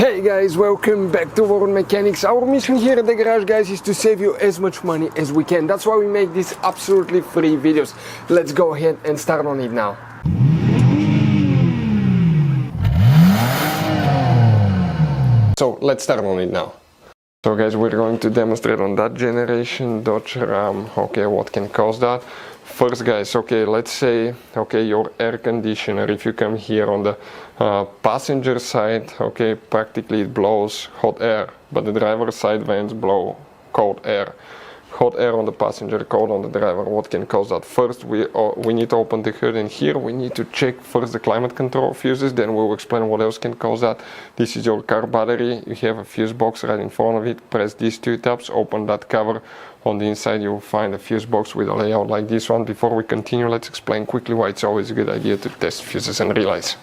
Hey guys, welcome back to World Mechanics. Our mission here at the garage, guys, is to save you as much money as we can. That's why we make these absolutely free videos. Let's go ahead and start on it now. So let's start on it now. So guys, we're going to demonstrate on that generation Dodge Ram, okay, what can cause that. First guys, okay, let's say, okay, your air conditioner, if you come here on the passenger side, okay, practically it blows hot air, but the driver's side vents blow cold air. Hot air on the passenger, cold on the driver. What can cause that? First, we need to open the hood, and here we need to check first the climate control fuses, then we'll explain what else can cause that. This is your car battery. You have a fuse box right in front of it. Press these two tabs, open that cover. On the inside you will find a fuse box with a layout like this one. Before we continue, let's explain quickly why it's always a good idea to test fuses and relays.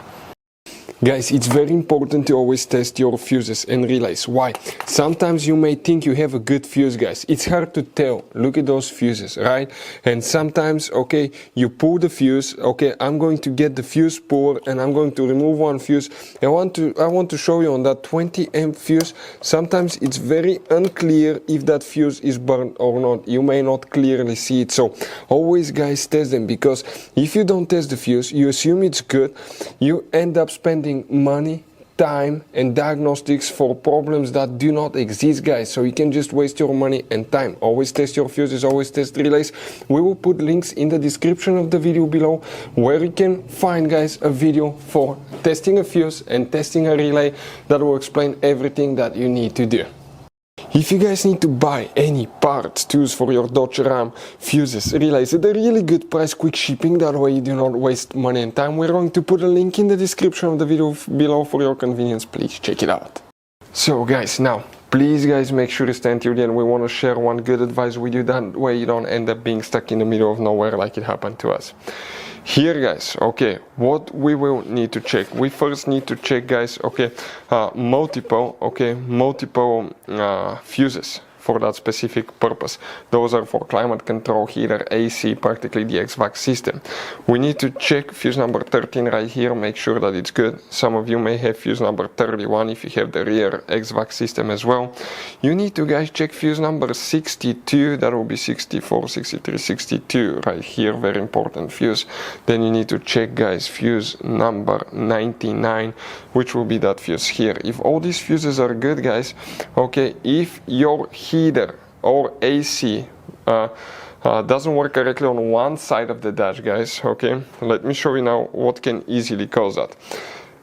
Guys, it's very important to always test your fuses and relays. Why? Sometimes you may think you have a good fuse, guys. It's hard to tell. Look at those fuses, right? And sometimes, okay, you pull the fuse. Okay, I'm going to get the fuse pulled and I'm going to remove one fuse. I want to show you on that 20 amp fuse. Sometimes it's very unclear if that fuse is burned or not. You may not clearly see it. So always, guys, test them, because if you don't test the fuse, you assume it's good. You end up spending money, time and diagnostics for problems that do not exist, guys. So you can just waste your money and time. Always test your fuses, always test relays. We will put links in the description of the video below where you can find, guys, a video for testing a fuse and testing a relay that will explain everything that you need to do. If you guys need to buy any parts, tools for your Dodge Ram, fuses, relays at a really good price, quick shipping, that way you do not waste money and time, we're going to put a link in the description of the video below for your convenience. Please check it out. So guys, now please guys make sure to stay until the end. We want to share one good advice with you, that way you don't end up being stuck in the middle of nowhere like it happened to us. Here guys, okay, what we will need to check. We first need to check, guys, okay, multiple fuses for that specific purpose. Those are for climate control, heater, AC, practically the HVAC system. We need to check fuse number 13 right here, make sure that it's good. Some of you may have fuse number 31 if you have the rear HVAC system as well. You need to, guys, check fuse number 62, that will be 64, 63, 62 right here, very important fuse. Then you need to check, guys, fuse number 99, which will be that fuse here. If all these fuses are good, guys, okay, if your heater or AC doesn't work correctly on one side of the dash, guys, okay, let me show you now what can easily cause that.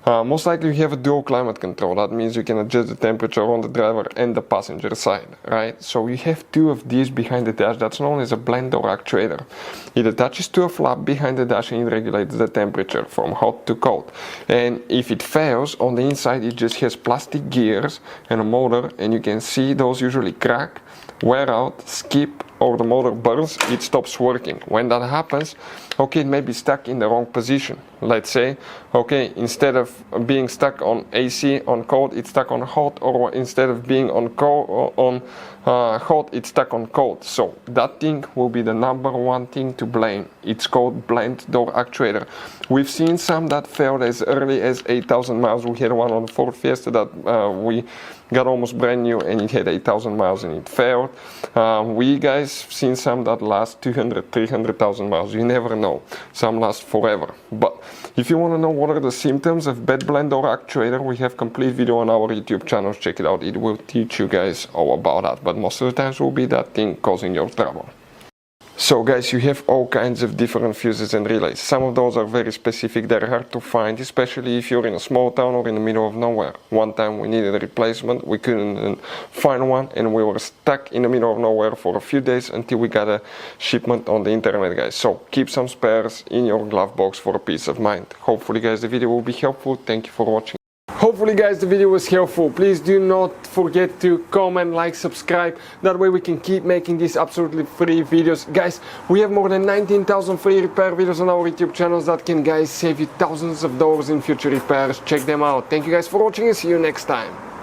Most likely you have a dual climate control. That means you can adjust the temperature on the driver and the passenger side, right? So you have two of these behind the dash. That's known as a blend or actuator. It attaches to a flap behind the dash and it regulates the temperature from hot to cold. And if it fails, on the inside it just has plastic gears and a motor, and you can see those usually crack, wear out, skip, or the motor burns, it stops working. When that happens, okay, it may be stuck in the wrong position. Let's say, okay, instead of being stuck on AC on cold, it's stuck on hot, or instead of being on hot, it's stuck on cold. So that thing will be the number one thing to blame. It's called blend door actuator. We've seen some that failed as early as 8,000 miles. We had one on Ford Fiesta that we got almost brand new and it had 8,000 miles and it failed. We guys seen some that last 200, 300,000 miles. You never know. Some last forever. But if you want to know what are the symptoms of bad blend door actuator, we have complete video on our YouTube channel. Check it out. It will teach you guys all about that. But most of the times will be that thing causing your trouble. So guys, you have all kinds of different fuses and relays. Some of those are very specific, they're hard to find, especially if you're in a small town or in the middle of nowhere. One time we needed a replacement, we couldn't find one, and we were stuck in the middle of nowhere for a few days until we got a shipment on the internet, guys. So keep some spares in your glove box for a peace of mind. Hopefully guys the video will be helpful. Thank you for watching. Hopefully guys the video was helpful. Please do not forget to comment, like, subscribe. That way we can keep making these absolutely free videos. Guys, we have more than 19,000 free repair videos on our YouTube channels that can, guys, save you thousands of dollars in future repairs. Check them out. Thank you guys for watching and see you next time.